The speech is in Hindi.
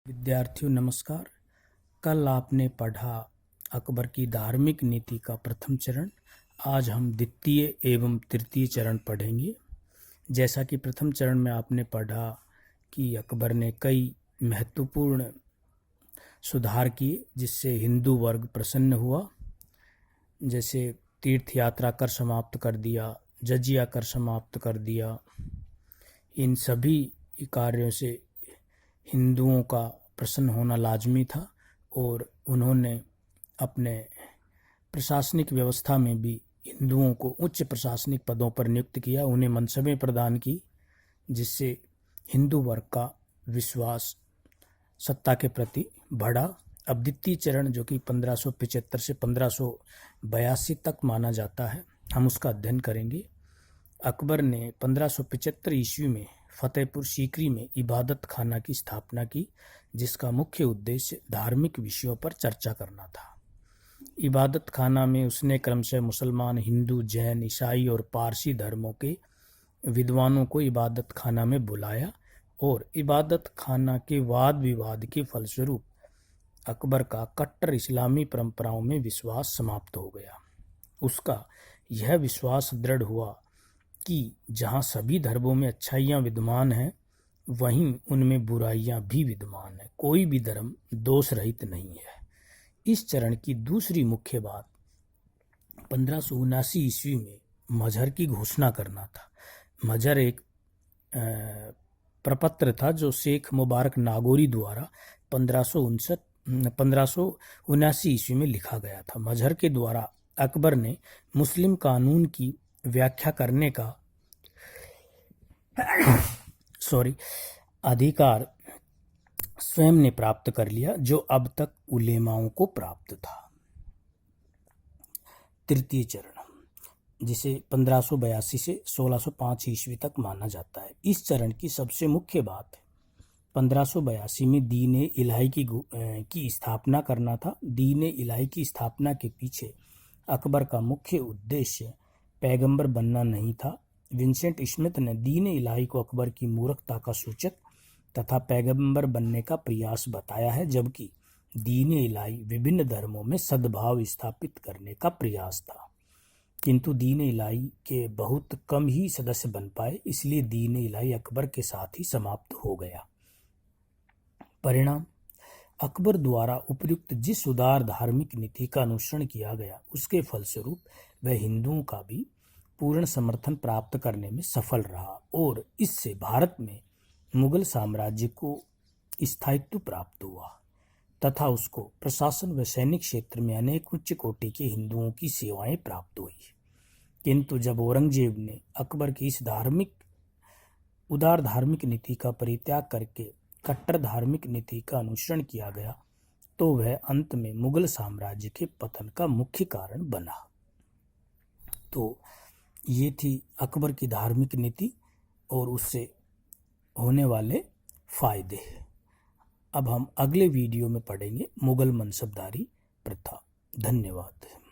विद्यार्थियों नमस्कार। कल आपने पढ़ा अकबर की धार्मिक नीति का प्रथम चरण। आज हम द्वितीय एवं तृतीय चरण पढ़ेंगे। जैसा कि प्रथम चरण में आपने पढ़ा कि अकबर ने कई महत्वपूर्ण सुधार किए जिससे हिंदू वर्ग प्रसन्न हुआ। जैसे तीर्थ यात्रा कर समाप्त कर दिया, जजिया कर समाप्त कर दिया। इन सभी कार्यों से हिंदुओं का प्रसन्न होना लाजमी था और उन्होंने अपने प्रशासनिक व्यवस्था में भी हिंदुओं को उच्च प्रशासनिक पदों पर नियुक्त किया, उन्हें मनसबें प्रदान की, जिससे हिंदू वर्ग का विश्वास सत्ता के प्रति बढ़ा। अब द्वितीय चरण जो कि 1575 से 1582 तक माना जाता है, हम उसका अध्ययन करेंगे। अकबर ने 1575 ईस्वी में फतेहपुर सीकरी में इबादत खाना की स्थापना की, जिसका मुख्य उद्देश्य धार्मिक विषयों पर चर्चा करना था। इबादत खाना में उसने क्रमशः मुसलमान, हिंदू, जैन, ईसाई और पारसी धर्मों के विद्वानों को इबादत खाना में बुलाया और इबादत खाना के वाद विवाद के फलस्वरूप अकबर का कट्टर इस्लामी परंपराओं में विश्वास समाप्त हो गया। उसका यह विश्वास दृढ़ हुआ कि जहाँ सभी धर्मों में अच्छाइयाँ विद्यमान हैं, वहीं उनमें बुराइयाँ भी विद्यमान हैं। कोई भी धर्म दोष रहित नहीं है। इस चरण की दूसरी मुख्य बात 1579 ईस्वी में मजहर की घोषणा करना था। मजहर एक प्रपत्र था जो शेख मुबारक नागौरी द्वारा 1579 ईस्वी में लिखा गया था। मजहर के द्वारा अकबर ने मुस्लिम कानून की व्याख्या करने का अधिकार स्वयं ने प्राप्त कर लिया, जो अब तक उलेमाओं को प्राप्त था। तृतीय चरण, जिसे 1582 से 1605 ईस्वी तक माना जाता है, इस चरण की सबसे मुख्य बात 1582 में दीन इलाही की स्थापना करना था। दीन इलाही की स्थापना के पीछे अकबर का मुख्य उद्देश्य पैगंबर बनना नहीं था। विंसेंट स्मिथ ने दीन इलाही को अकबर की मूर्खता का सूचक तथा पैगंबर बनने का प्रयास बताया है, जबकि दीन इलाही विभिन्न धर्मों में सद्भाव स्थापित करने का प्रयास था। किंतु दीन इलाही के बहुत कम ही सदस्य बन पाए, इसलिए दीन इलाही अकबर के साथ ही समाप्त हो गया। परिणाम, अकबर द्वारा उपयुक्त जिस उदार धार्मिक नीति का अनुसरण किया गया, उसके फलस्वरूप वह हिंदुओं का भी पूर्ण समर्थन प्राप्त करने में सफल रहा और इससे भारत में मुगल साम्राज्य को स्थायित्व प्राप्त हुआ तथा उसको प्रशासन व सैनिक क्षेत्र में अनेक उच्च कोटि के हिंदुओं की सेवाएं प्राप्त हुई। किंतु जब औरंगजेब ने अकबर की इस उदार धार्मिक नीति का परित्याग करके कट्टर धार्मिक नीति का अनुसरण किया गया, तो वह अंत में मुगल साम्राज्य के पतन का मुख्य कारण बना। तो ये थी अकबर की धार्मिक नीति और उससे होने वाले फायदे। अब हम अगले वीडियो में पढ़ेंगे मुगल मनसबदारी प्रथा। धन्यवाद।